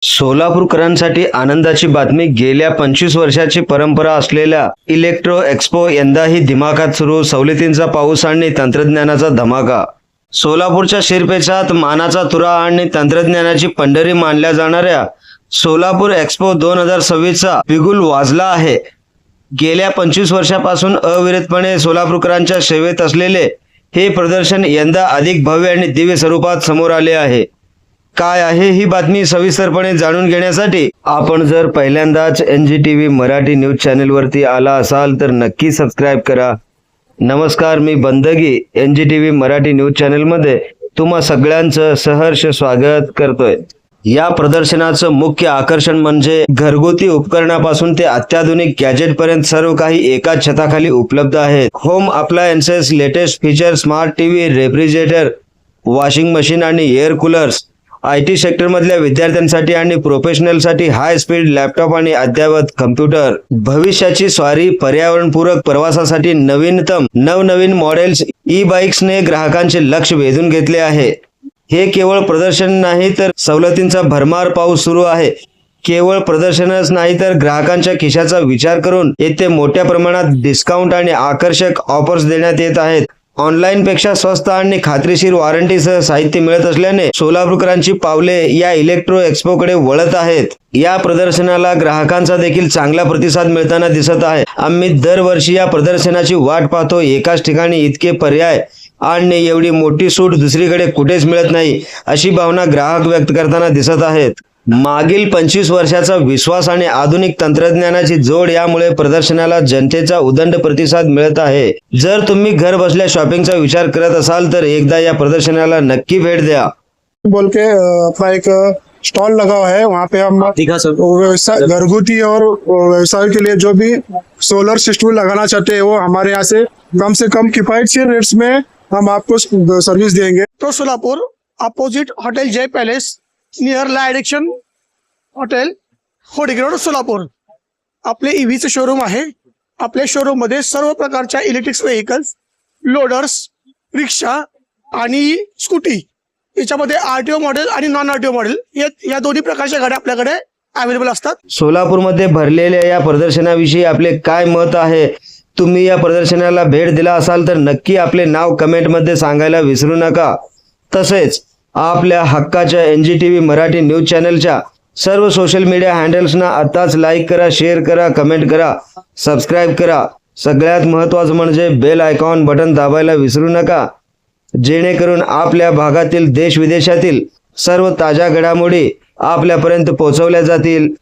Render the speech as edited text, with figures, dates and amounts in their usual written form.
सोलापूरकरांसाठी आनंदाची बातमी. गेल्या 25 वर्षाची परंपरा असलेल्या इलेक्ट्रो एक्स्पो यंदाही दिमाखात सुरू. सवलतींचा पाऊस आणि तंत्रज्ञानाचा धमाका. सोलापूरच्या शिरपेचात मानाचा तुरा आणि तंत्रज्ञानाची पंढरी मानल्या जाणाऱ्या सोलापूर एक्स्पो 2026चा बिगुल वाजला आहे. गेल्या 25 वर्षापासून अविरतपणे सोलापूरकरांच्या सेवेत असलेले हे प्रदर्शन यंदा अधिक भव्य आणि दिव्य स्वरूपात समोर आले आहे. काय आहे ही बातमी सविस्तरपणे जाणून घेण्यासाठी आपण जर पहिल्यांदाच NGTV मराठी न्यूज चॅनलवरती आला असाल तर नक्की सबस्क्राईब करा. नमस्कार, मी बंदगी NGTV मराठी न्यूज चॅनलमध्ये तुम्हा सगळ्यांचं सहर्ष स्वागत करतोय. या प्रदर्शनाचं मुख्य आकर्षण म्हणजे घरगुती उपकरणापासून ते अत्याधुनिक गॅजेट पर्यंत सर्व काही एकाच छताखाली उपलब्ध आहेत. Home appliances, latest feature, smart TV, refrigerator, washing machine आणि एअर कूलर्स, IT सेक्टर मधल्या विद्यार्थ्यांसाठी आणि प्रोफेशनलसाठी हाय स्पीड लॅपटॉप आणि अद्ययावत कम्प्युटर, भविष्याची स्वारी, पर्यावरणपूरक प्रवासासाठी नवनवीन मॉडेल्स, ई-बाईक्सने ग्राहकांचे लक्ष वेधून घेतले आहे. हे केवळ प्रदर्शन नाही तर सवलतींचा भरमार पाऊस सुरू आहे. केवळ प्रदर्शनच नाही तर ग्राहकांच्या खिशाचा विचार करून येथे मोठ्या प्रमाणात डिस्काउंट आणि आकर्षक ऑफर्स देण्यात येत आहेत. ऑनलाईन पेक्षा स्वस्त आणि खात्रीशीर वॉरंटीसह साहित्य मिळत असल्याने सोलापूरकरांची पावले या इलेक्ट्रो एक्स्पोकडे वळत आहेत. या प्रदर्शनाला ग्राहकांचा देखील चांगला प्रतिसाद मिळताना दिसत आहे. आम्ही दरवर्षी या प्रदर्शनाची वाट पाहतो. एकाच ठिकाणी इतके पर्याय आणि एवढी मोठी सूट दुसरीकडे कुठेच मिळत नाही, अशी भावना ग्राहक व्यक्त करताना दिसत आहेत. मागील 25 वर्षाचा विश्वास आणि आधुनिक तंत्रज्ञानाची जोड यामुळे प्रदर्शनाला जनतेचा उदंड प्रतिसाद मिळत आहे. जर तुम्ही घर बसल्या शॉपिंगचा विचार करत असाल तर एकदा या प्रदर्शनाला नक्की भेट द्या. बोल के अपना एक स्टॉल लगा हुआ है, वहाँ पे हम व्यवसाय घरगुती और व्यवसाय के लिए जो भी सोलर सिस्टम लगाना चाहते हैं वो हमारे यहाँ से कम किफायती रेट्स में हम आपको सर्विस देंगे. तो सोलापुर अपोजिट हॉटेल जय पैलेस नियर ला एडिक्शन हॉटेल होडिगे रोड सोलापूर आपले EVचं शोरूम आहे. आपल्या शोरूम मध्ये सर्व प्रकारच्या इलेक्ट्रिक व्हेकल्स, लोडर्स, रिक्षा आणि स्कूटी, याच्यामध्ये RTO मॉडेल आणि नॉन RTO मॉडेल या दोन्ही प्रकारच्या गाड्या आपल्याकडे अवेलेबल असतात. सोलापूरमध्ये भरलेल्या या प्रदर्शनाविषयी आपले काय मत आहे? तुम्ही या प्रदर्शनाला भेट दिला असाल तर नक्की आपले नाव कमेंटमध्ये सांगायला विसरू नका. तसेच आपल्या हक्काच्या NGTV मराठी न्यूज चॅनलच्या सर्व सोशल मीडिया हँडल्सना आताच लाईक करा, शेअर करा, कमेंट करा, सबस्क्राईब करा. सगळ्यात महत्त्वाचं म्हणजे बेल आयकॉन बटन दाबायला विसरू नका, जेणेकरून आपल्या भागातील देश विदेशातील सर्व ताज्या घडामोडी आपल्यापर्यंत पोहोचवल्या जातील.